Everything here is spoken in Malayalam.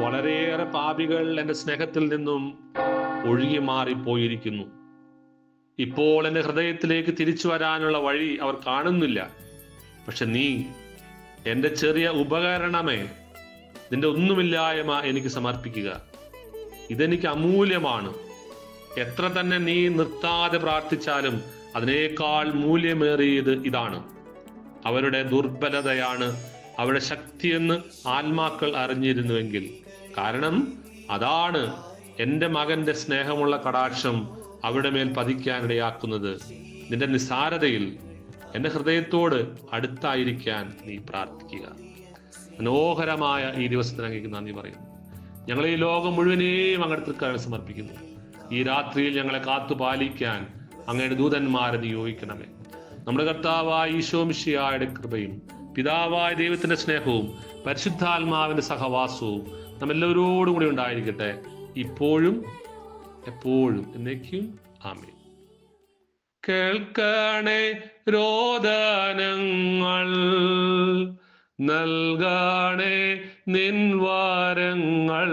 വളരെയേറെ പാപികൾ എൻ്റെ സ്നേഹത്തിൽ നിന്നും ഒഴുകി മാറിപ്പോയിരിക്കുന്നു. ഇപ്പോൾ എൻ്റെ ഹൃദയത്തിലേക്ക് തിരിച്ചു വരാനുള്ള വഴി അവർ കാണുന്നില്ല. പക്ഷെ നീ എൻ്റെ ചെറിയ ഉപകരണമേ, നിന്റെ ഒന്നുമില്ലായ്മ എനിക്ക് സമർപ്പിക്കുക. ഇതെനിക്ക് അമൂല്യമാണ്. എത്ര തന്നെ നീ നിർത്താതെ പ്രാർത്ഥിച്ചാലും അതിനേക്കാൾ മൂല്യമേറിയത് ഇതാണ്. അവരുടെ ദുർബലതയാണ് അവരുടെ ശക്തിയെന്ന് ആത്മാക്കൾ അറിഞ്ഞിരുന്നുവെങ്കിൽ. കാരണം അതാണ് എൻ്റെ മകന്റെ സ്നേഹമുള്ള കടാക്ഷം അവരുടെ മേൽ പതിക്കാനിടയാക്കുന്നത്. നിന്റെ നിസ്സാരതയിൽ എൻ്റെ ഹൃദയത്തോട് അടുത്തായിരിക്കാൻ നീ പ്രാർത്ഥിക്കുക. മനോഹരമായ ഈ ദിവസത്തിന് അങ്ങേക്ക് നന്ദി പറയുന്നു. ഞങ്ങൾ ഈ ലോകം മുഴുവനെയും അങ്ങയുടെ തൃക്കരങ്ങളിൽ സമർപ്പിക്കുന്നു. ഈ രാത്രിയിൽ ഞങ്ങളെ കാത്തു പാലിക്കാൻ അങ്ങയുടെ ദൂതന്മാരെ നിയോഗിക്കണമേ. നമ്മുടെ കർത്താവായ ഈശോ മിശിഹായുടെ കൃപയും പിതാവായ ദൈവത്തിന്റെ സ്നേഹവും പരിശുദ്ധാത്മാവിന്റെ സഹവാസവും നമ്മെല്ലാവരോടും കൂടി ഉണ്ടായിരിക്കട്ടെ, ഇപ്പോഴും എപ്പോഴും എന്നേക്കും. ആമേൻ. കേൾക്കണേ രോദനങ്ങൾ, നൽകണേ നിൻ വരങ്ങൾ.